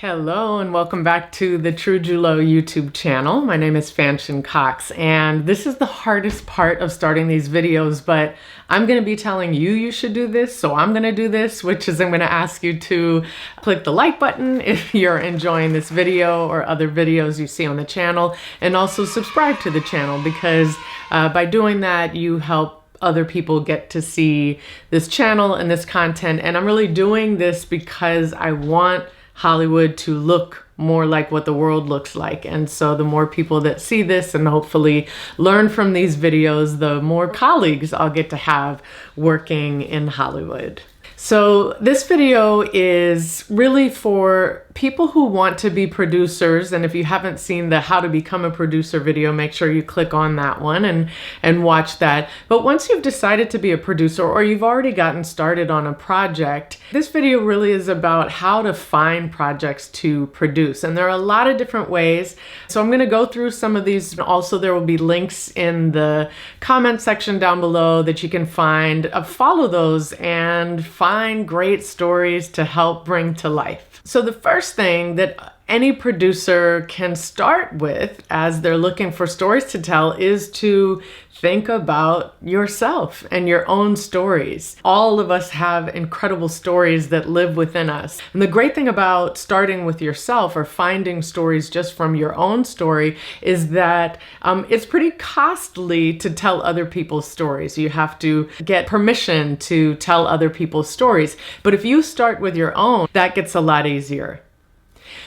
Hello and welcome back to the True Julo YouTube channel. My name is Fanchon Cox and this is the hardest part of starting these videos, but I'm going to be telling you you should do this, so I'm going to do this, which is I'm going to ask you to click the like button if you're enjoying this video or other videos you see on the channel, and also subscribe to the channel because by doing that you help other people get to see this channel and this content. And I'm really doing this because I want Hollywood to look more like what the world looks like. And so the more people that see this and hopefully learn from these videos, the more colleagues I'll get to have working in Hollywood. So this video is really for people who want to be producers. And if you haven't seen the how to become a producer video, make sure you click on that one and watch that. But once you've decided to be a producer or you've already gotten started on a project, this video really is about how to find projects to produce. And there are a lot of different ways. So I'm going to go through some of these. Also, there will be links in the comment section down below that you can find. Follow those and find great stories to help bring to life. So the first thing that any producer can start with as they're looking for stories to tell is to think about yourself and your own stories. All of us have incredible stories that live within us. And the great thing about starting with yourself or finding stories just from your own story is that it's pretty costly to tell other people's stories. You have to get permission to tell other people's stories. But if you start with your own, that gets a lot easier.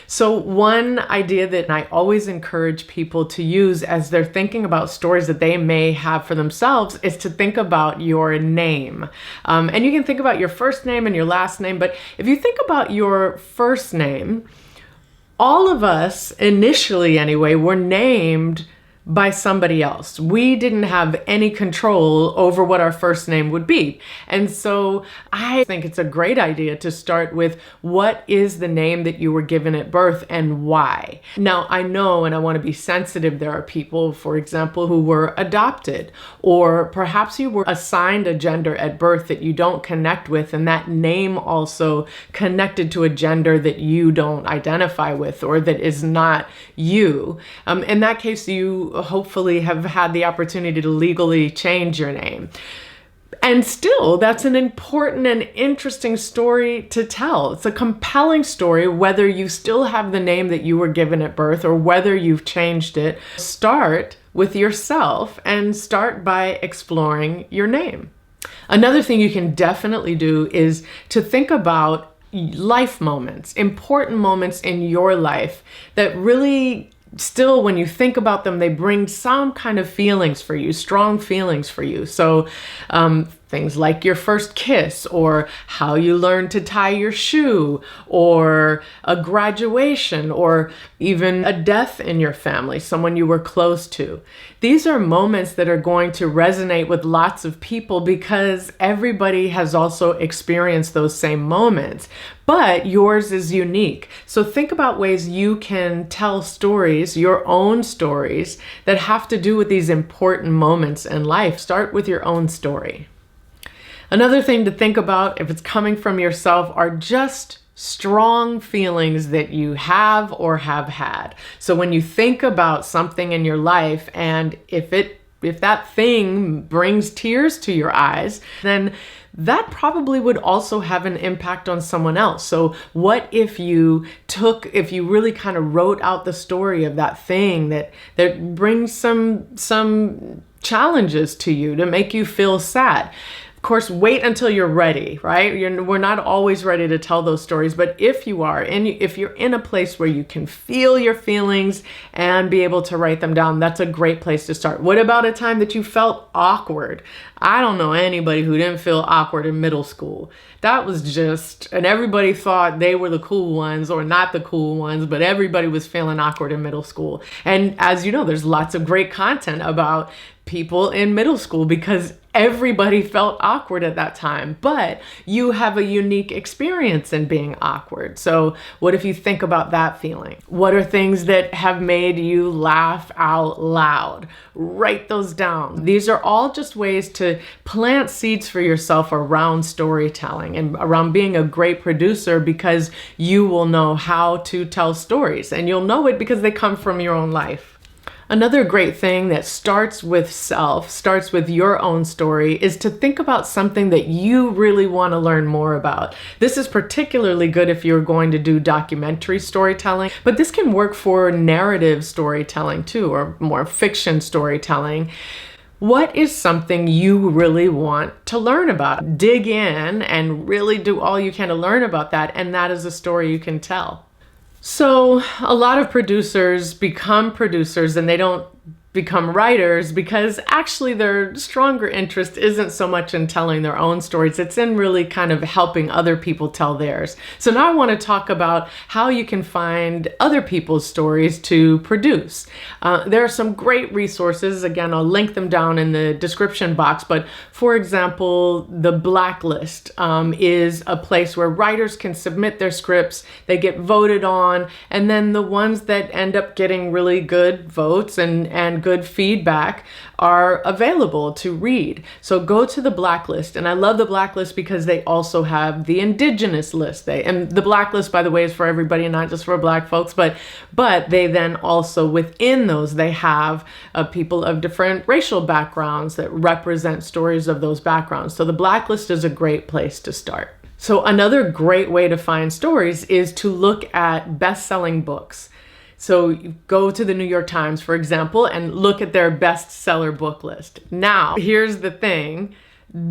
So one idea that I always encourage people to use as they're thinking about stories that they may have for themselves is to think about your name. And you can think about your first name and your last name, but if you think about your first name, all of us initially anyway were named by somebody else. We didn't have any control over what our first name would be. And so I think it's a great idea to start with what is the name that you were given at birth and why. Now, I know, and I want to be sensitive, there are people, for example, who were adopted, or perhaps you were assigned a gender at birth that you don't connect with, and that name also connected to a gender that you don't identify with or that is not you. In that case, you hopefully have had the opportunity to legally change your name. And still, that's an important and interesting story to tell. It's a compelling story, whether you still have the name that you were given at birth or whether you've changed it. Start with yourself and start by exploring your name. Another thing you can definitely do is to think about life moments, important moments in your life that really still, when you think about them, they bring some kind of feelings for you, strong feelings for you. So things like your first kiss, or how you learned to tie your shoe, or a graduation, or even a death in your family, someone you were close to. These are moments that are going to resonate with lots of people because everybody has also experienced those same moments, but yours is unique. So think about ways you can tell stories, your own stories, that have to do with these important moments in life. Start with your own story. Another thing to think about, if it's coming from yourself, are just strong feelings that you have or have had. So when you think about something in your life, and if that thing brings tears to your eyes, then that probably would also have an impact on someone else. So what if you really kind of wrote out the story of that thing that brings some challenges to you to make you feel sad? Of course, wait until you're ready, right? We're not always ready to tell those stories, but if you are, and if you're in a place where you can feel your feelings and be able to write them down, that's a great place to start. What about a time that you felt awkward? I don't know anybody who didn't feel awkward in middle school. That was just, and everybody thought they were the cool ones or not the cool ones, but everybody was feeling awkward in middle school. And as you know, there's lots of great content about people in middle school because everybody felt awkward at that time, but you have a unique experience in being awkward. So what if you think about that feeling? What are things that have made you laugh out loud? Write those down. These are all just ways to plant seeds for yourself around storytelling and around being a great producer, because you will know how to tell stories, and you'll know it because they come from your own life. Another great thing that starts with self, starts with your own story, is to think about something that you really want to learn more about. This is particularly good if you're going to do documentary storytelling, but this can work for narrative storytelling too, or more fiction storytelling. What is something you really want to learn about? Dig in and really do all you can to learn about that, and that is a story you can tell. So a lot of producers become producers and they don't become writers because actually their stronger interest isn't so much in telling their own stories. It's in really kind of helping other people tell theirs. So now I want to talk about how you can find other people's stories to produce. There are some great resources. Again, I'll link them down in the description box. But for example, the Blacklist is a place where writers can submit their scripts. They get voted on. And then the ones that end up getting really good votes and good feedback are available to read. So go to the Blacklist. And I love the Blacklist because they also have the Indigenous list. And the Blacklist, by the way, is for everybody, not just for Black folks, but they then also within those, they have people of different racial backgrounds that represent stories of those backgrounds. So the Blacklist is a great place to start. So another great way to find stories is to look at best-selling books. So you go to the New York Times, for example, and look at their bestseller book list. Now, here's the thing.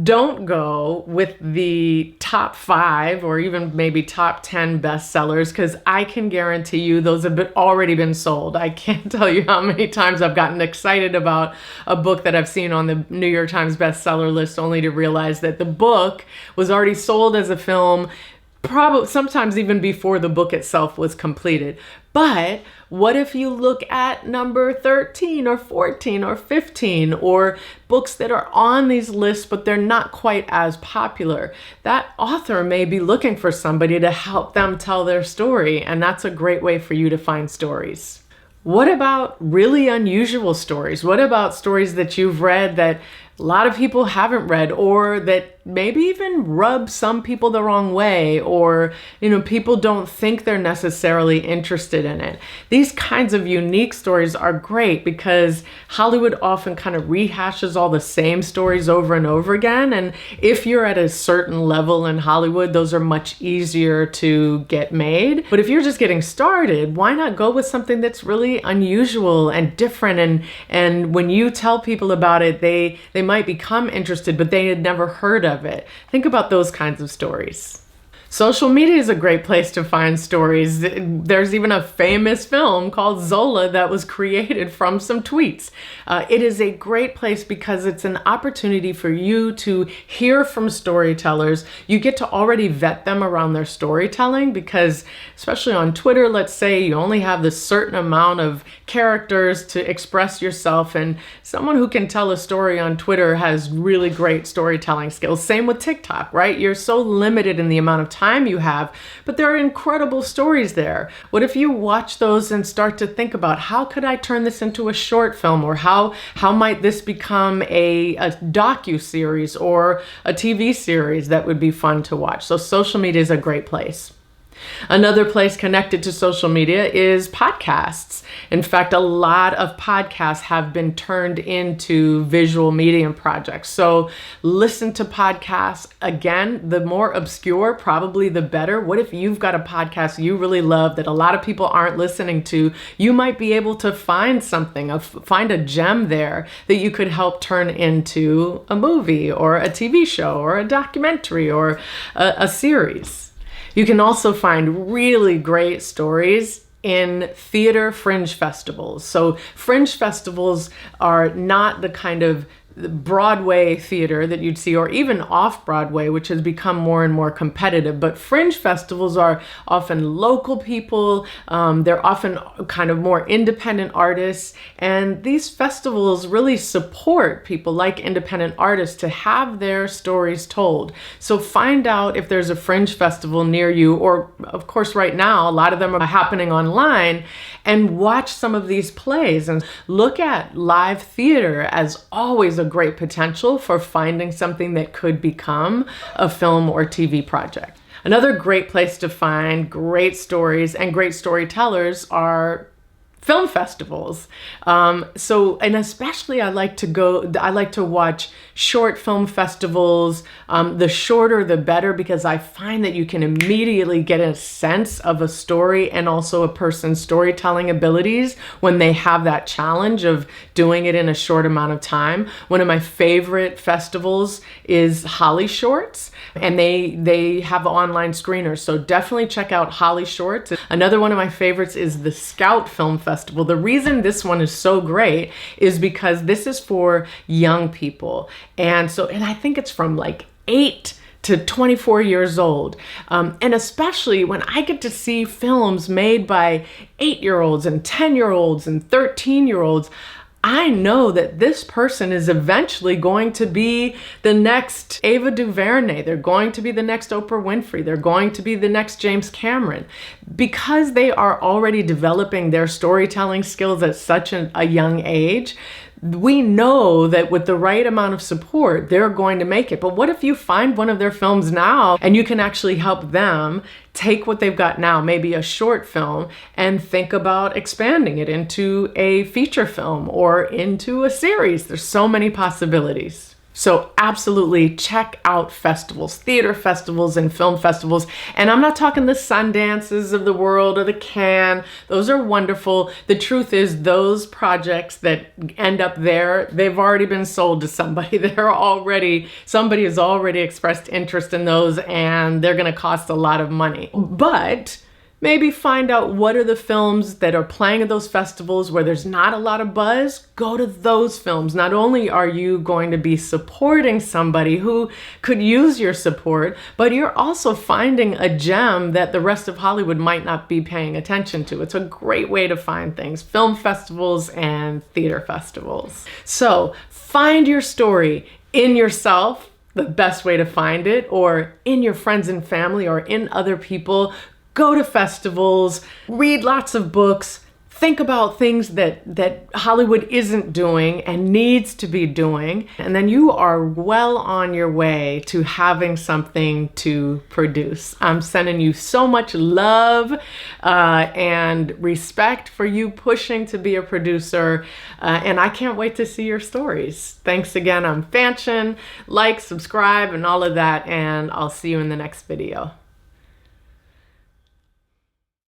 Don't go with the top 5 or even maybe top 10 bestsellers, because I can guarantee you those have already been sold. I can't tell you how many times I've gotten excited about a book that I've seen on the New York Times bestseller list only to realize that the book was already sold as a film, probably sometimes even before the book itself was completed. But what if you look at number 13 or 14 or 15, or books that are on these lists, but they're not quite as popular? That author may be looking for somebody to help them tell their story, and that's a great way for you to find stories. What about really unusual stories? What about stories that you've read that a lot of people haven't read, or that maybe even rub some people the wrong way, or people don't think they're necessarily interested in it? These kinds of unique stories are great because Hollywood often kind of rehashes all the same stories over and over again. And if you're at a certain level in Hollywood, those are much easier to get made. But if you're just getting started, why not go with something that's really unusual and different? And when you tell people about it, they might become interested, but they had never heard of it. Think about those kinds of stories. Social media is a great place to find stories. There's even a famous film called Zola that was created from some tweets. It is a great place because it's an opportunity for you to hear from storytellers. You get to already vet them around their storytelling, because especially on Twitter, let's say you only have this certain amount of characters to express yourself, and someone who can tell a story on Twitter has really great storytelling skills. Same with TikTok, right? You're so limited in the amount of time you have, but there are incredible stories there. What if you watch those and start to think about, how could I turn this into a short film, or how might this become a docu-series or a TV series that would be fun to watch? So social media is a great place. Another place connected to social media is podcasts. In fact, a lot of podcasts have been turned into visual medium projects. So listen to podcasts. Again, the more obscure, probably the better. What if you've got a podcast you really love that a lot of people aren't listening to? You might be able to find something, find a gem there that you could help turn into a movie or a TV show or a documentary or a series. You can also find really great stories in theater fringe festivals. So fringe festivals are not the kind of Broadway theater that you'd see, or even off-Broadway, which has become more and more competitive. But fringe festivals are often local people. They're often kind of more independent artists. And these festivals really support people like independent artists to have their stories told. So find out if there's a fringe festival near you, or of course right now, a lot of them are happening online, and watch some of these plays and look at live theater as always a great potential for finding something that could become a film or TV project. Another great place to find great stories and great storytellers are film festivals. And especially I like to watch short film festivals. The shorter, the better, because I find that you can immediately get a sense of a story and also a person's storytelling abilities when they have that challenge of doing it in a short amount of time. One of my favorite festivals is HollyShorts, and they have online screeners. So definitely check out HollyShorts. Another one of my favorites is the Scout Film Festival. The reason this one is so great is because this is for young people. And I think it's from like 8 to 24 years old. And especially when I get to see films made by 8-year-olds and 10-year-olds and 13-year-olds, I know that this person is eventually going to be the next Ava DuVernay. They're going to be the next Oprah Winfrey. They're going to be the next James Cameron. Because they are already developing their storytelling skills at such a young age, we know that with the right amount of support, they're going to make it. But what if you find one of their films now and you can actually help them take what they've got now, maybe a short film, and think about expanding it into a feature film or into a series? There's so many possibilities. So absolutely check out festivals, theater festivals and film festivals. And I'm not talking the Sundances of the world or the Cannes. Those are wonderful. The truth is those projects that end up there, they've already been sold to somebody. Somebody has already expressed interest in those, and they're going to cost a lot of money. But maybe find out what are the films that are playing at those festivals where there's not a lot of buzz. Go to those films. Not only are you going to be supporting somebody who could use your support, but you're also finding a gem that the rest of Hollywood might not be paying attention to. It's a great way to find things. Film festivals and theater festivals. So find your story in yourself, the best way to find it, or in your friends and family, or in other people. Go to festivals, read lots of books, think about things that Hollywood isn't doing and needs to be doing, and then you are well on your way to having something to produce. I'm sending you so much love and respect for you pushing to be a producer, and I can't wait to see your stories. Thanks again. I'm Fanchon. Like, subscribe, and all of that, and I'll see you in the next video.